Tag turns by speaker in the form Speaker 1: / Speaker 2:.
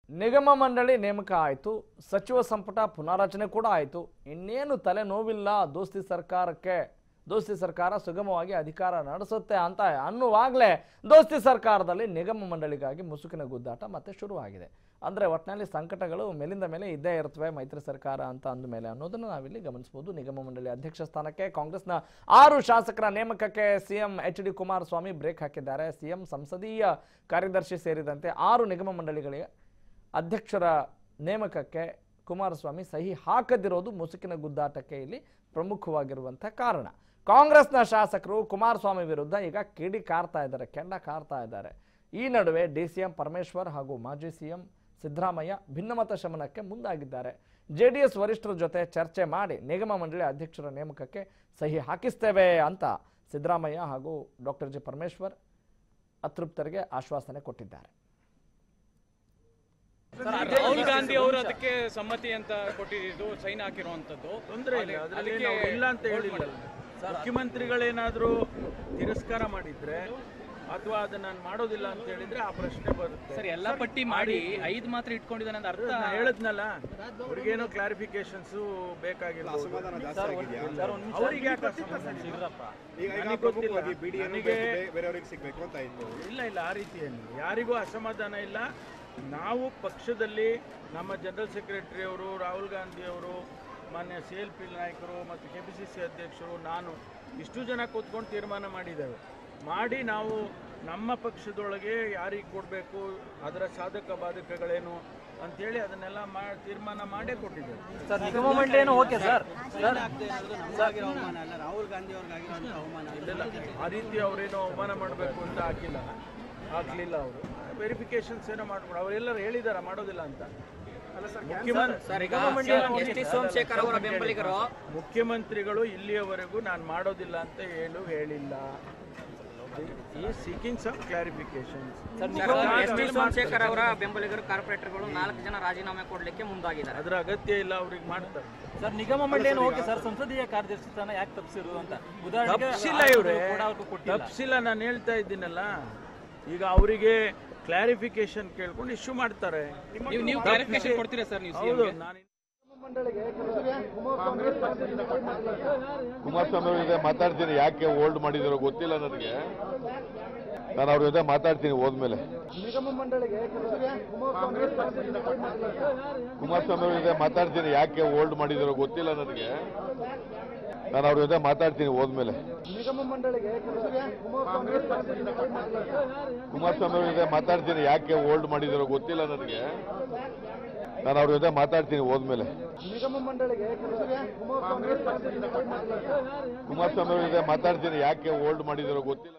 Speaker 1: ನಿಗಮ ಮಂಡಳಿ ನೇಮಕ ಆಯಿತು, ಸಚಿವ ಸಂಪುಟ ಪುನಾರಚನೆ ಕೂಡ ಆಯಿತು. ಇನ್ನೇನು ತಲೆನೋವಿಲ್ಲ, ದೋಸ್ತಿ ಸರ್ಕಾರ ಸುಗಮವಾಗಿ ಅಧಿಕಾರ ನಡೆಸುತ್ತೆ ಅಂತ ಅನ್ನುವಾಗಲೇ ದೋಸ್ತಿ ಸರ್ಕಾರದಲ್ಲಿ ನಿಗಮ ಮಂಡಳಿಗಾಗಿ ಮುಸುಕಿನ ಗುದ್ದಾಟ ಮತ್ತೆ ಶುರುವಾಗಿದೆ. ಅಂದರೆ ಒಟ್ಟಿನಲ್ಲಿ ಸಂಕಟಗಳು ಮೇಲಿಂದ ಮೇಲೆ ಇದ್ದೇ ಇರ್ತವೆ ಮೈತ್ರಿ ಸರ್ಕಾರ ಅಂತ ಅಂದಮೇಲೆ ಅನ್ನೋದನ್ನು ನಾವಿಲ್ಲಿ ಗಮನಿಸಬಹುದು. ನಿಗಮ ಮಂಡಳಿ ಅಧ್ಯಕ್ಷ ಸ್ಥಾನಕ್ಕೆ ಕಾಂಗ್ರೆಸ್ನ 6 ಶಾಸಕರ ನೇಮಕಕ್ಕೆ ಸಿಎಂ ಎಚ್.ಡಿ. ಕುಮಾರಸ್ವಾಮಿ ಬ್ರೇಕ್ ಹಾಕಿದ್ದಾರೆ. ಸಿಎಂ ಸಂಸದೀಯ ಕಾರ್ಯದರ್ಶಿ ಸೇರಿದಂತೆ 6 ನಿಗಮ ಮಂಡಳಿಗಳಿಗೆ ಅಧ್ಯಕ್ಷರ ನೇಮಕಕ್ಕೆ ಕುಮಾರಸ್ವಾಮಿ ಸಹಿ ಹಾಕದಿರೋದು ಮುಸುಕಿನ ಗುದ್ದಾಟಕ್ಕೆ ಇಲ್ಲಿ ಪ್ರಮುಖವಾಗಿರುವಂಥ ಕಾರಣ. ಕಾಂಗ್ರೆಸ್ನ ಶಾಸಕರು ಕುಮಾರಸ್ವಾಮಿ ವಿರುದ್ಧ ಈಗ ಕೆಂಡ ಕಾರ್ತಾ ಇದ್ದಾರೆ. ಈ ನಡುವೆ ಡಿಸಿಎಂ ಪರಮೇಶ್ವರ್ ಹಾಗೂ ಮಾಜಿ ಸಿಎಂ ಸಿದ್ದರಾಮಯ್ಯ ಭಿನ್ನಮತ ಶಮನಕ್ಕೆ ಮುಂದಾಗಿದ್ದಾರೆ. ಜೆಡಿಎಸ್ ವರಿಷ್ಠರ ಜೊತೆ ಚರ್ಚೆ ಮಾಡಿ ನಿಗಮ ಮಂಡಳಿ ಅಧ್ಯಕ್ಷರ ನೇಮಕಕ್ಕೆ ಸಹಿ ಹಾಕಿಸ್ತೇವೆ ಅಂತ ಸಿದ್ದರಾಮಯ್ಯ ಹಾಗೂ ಡಾಕ್ಟರ್ ಜಿ ಪರಮೇಶ್ವರ್ ಅತೃಪ್ತರಿಗೆ ಆಶ್ವಾಸನೆ ಕೊಟ್ಟಿದ್ದಾರೆ.
Speaker 2: ರಾಹುಲ್ ಗಾಂಧಿ ಅವರು ಅದಕ್ಕೆ ಸಮ್ಮತಿ ಅಂತ ಕೊಟ್ಟಿದ್ದು, ಸೈನ್ ಹಾಕಿರುವಂತದ್ದು
Speaker 3: ತೊಂದರೆ ಇಲ್ಲ, ಅದರಲ್ಲಿ ನಾವು ಇಲ್ಲ ಅಂತ ಹೇಳಿಲ್ಲ. ಮುಖ್ಯಮಂತ್ರಿಗಳೇನಾದ್ರೂ ತಿರಸ್ಕಾರ ಮಾಡಿದ್ರೆ ಅಥವಾ ಅದನ್ನ ನಾನು ಮಾಡೋದಿಲ್ಲ ಅಂತ ಹೇಳಿದ್ರೆ ಆ ಪ್ರಶ್ನೆ ಬರುತ್ತೆ.
Speaker 2: ಸರ್, ಎಲ್ಲ ಪಟ್ಟಿ ಮಾಡಿ 5 ಮಾತ್ರ ಇಟ್ಕೊಂಡಿದ್ದಾನೆ ಅಂತ ಅರ್ಥ.
Speaker 3: ಹೇಳಿದ್ನಲ್ಲ, ಅವ್ರಿಗೇನೋ ಕ್ಲಾರಿಫಿಕೇಶನ್ಸ್ ಬೇಕಾಗಿಲ್ಲ. ಅವರಿಗೆ ಇಲ್ಲ ಆ ರೀತಿ ಏನಿಲ್ಲ, ಯಾರಿಗೂ ಅಸಮಾಧಾನ ಇಲ್ಲ. ನಾವು ಪಕ್ಷದಲ್ಲಿ ನಮ್ಮ ಜನರಲ್ ಸೆಕ್ರೆಟರಿ ಅವರು, ರಾಹುಲ್ ಗಾಂಧಿ ಅವರು, ಮಾನ್ಯ CLP ನಾಯಕರು ಮತ್ತು KPCC ಅಧ್ಯಕ್ಷರು, ನಾನು ಇಷ್ಟು ಜನ ಕೂತ್ಕೊಂಡು ತೀರ್ಮಾನ ಮಾಡಿ ನಾವು ನಮ್ಮ ಪಕ್ಷದೊಳಗೆ ಯಾರಿಗೆ ಕೊಡಬೇಕು, ಅದರ ಸಾಧಕ ಬಾಧಕಗಳೇನು ಅಂತೇಳಿ ಅದನ್ನೆಲ್ಲ ತೀರ್ಮಾನ ಮಾಡೇ ಕೊಟ್ಟಿದ್ದೇವೆ.
Speaker 2: ಸರ್, ನಿಗಮ ಮಂಡಳಿ ಏನು ಓಕೆ ಸರ್?
Speaker 3: ರಾಹುಲ್ ಗಾಂಧಿ ಅವ್ರಿಗಾಗಿರೋ ಅವಮಾನ ಇಲ್ಲ, ಆ ರೀತಿ ಅವರೇನೋ ಅವಮಾನ ಮಾಡಬೇಕು ಅಂತ ಹಾಕ್ಲಿಲ್ಲ. ಅವರು ವೆರಿಫಿಕೇಶನ್ಸ್ ಏನೋ ಮಾಡ್ಕೊಂಡು ಅವರೆಲ್ಲರೂ ಹೇಳಿದಾರ ಮಾಡೋದಿಲ್ಲ ಅಂತ. ಮುಖ್ಯಮಂತ್ರಿಗಳು ಇಲ್ಲಿಯವರೆಗೂ ನಾನು ಮಾಡೋದಿಲ್ಲ ಅಂತ ಹೇಳಿಲ್ಲ. Seeking some clarifications.
Speaker 4: ಸೋಮಶೇಖರ್ ಅವರ ಬೆಂಬಲಿಗರು ಕಾರ್ಪೊರೇಟರ್ಗಳು 4 ಜನ ರಾಜೀನಾಮೆ ಕೊಡಲಿಕ್ಕೆ ಮುಂದಾಗಿದ್ದಾರೆ.
Speaker 3: ಅದರ ಅಗತ್ಯ ಇಲ್ಲ, ಅವ್ರಿಗೆ ಮಾಡ್ತಾರೆ.
Speaker 2: ಸರ್, ನಿಗಮ ಮಂಡಳಿ ಓಕೆ ಸರ್, ಸಂಸದೀಯ ಕಾರ್ಯದರ್ಶಿ ಸ್ಥಾನ ಯಾಕೆ ತಪ್ಪಿಸಿರು ಅಂತ
Speaker 3: ತಪ್ಪಿಸಿಲ್ಲ, ಇವ್ರೆ ತಪ್ಪಿಸಿಲ್ಲ. ನಾನು ಹೇಳ್ತಾ ಇದ್ದೀನಲ್ಲ, ಈಗ ಅವರಿಗೆ ಕ್ಲಾರಿಫಿಕೇಶನ್ ಕೇಳ್ಕೊಂಡು ಇಶ್ಯೂ ಮಾಡ್ತಾರೆ.
Speaker 2: ನೀವು ಕ್ಲಾರಿಫಿಕೇಶನ್ ಕೊಡ್ತೀರಾ ಸರ್?
Speaker 3: ಹೌದು, ನಾನು
Speaker 5: ಕುಮಾರಸ್ವಾಮಿ ಅವ್ರ ಜೊತೆ ಮಾತಾಡ್ತೀನಿ. ಯಾಕೆ ಹೋಲ್ಡ್ ಮಾಡಿದಾರೋ ಗೊತ್ತಿಲ್ಲ ನನಗೆ. ನಾನು ಅವ್ರ ಜೊತೆ ಮಾತಾಡ್ತೀನಿ ಹೋದ್ಮೇಲೆ. ಕುಮಾರಸ್ವಾಮಿ ಅವ್ರ ಜೊತೆ ಮಾತಾಡ್ತೀನಿ. ಯಾಕೆ ಹೋಲ್ಡ್ ಮಾಡಿದಾರೋ ಗೊತ್ತಿಲ್ಲ ನನಗೆ. ನಾನು ಅವ್ರ ಜೊತೆ ಮಾತಾಡ್ತೀನಿ ಹೋದ್ಮೇಲೆ. ಕುಮಾರಸ್ವಾಮಿ ಅವ್ರ ಜೊತೆ ಮಾತಾಡ್ತೀನಿ. ಯಾಕೆ ಹೋಲ್ಡ್ ಮಾಡಿದಾರೋ ಗೊತ್ತಿಲ್ಲ ನನಗೆ. ನಾನು ಅವ್ರ ಜೊತೆ ಮಾತಾಡ್ತೀನಿ ಹೋದ್ಮೇಲೆ. ಕುಮಾರಸ್ವಾಮಿ ಅವ್ರ ಜೊತೆ ಮಾತಾಡ್ತೀನಿ. ಯಾಕೆ ಹೋಲ್ಡ್ ಮಾಡಿದಾರೋ ಗೊತ್ತಿಲ್ಲ.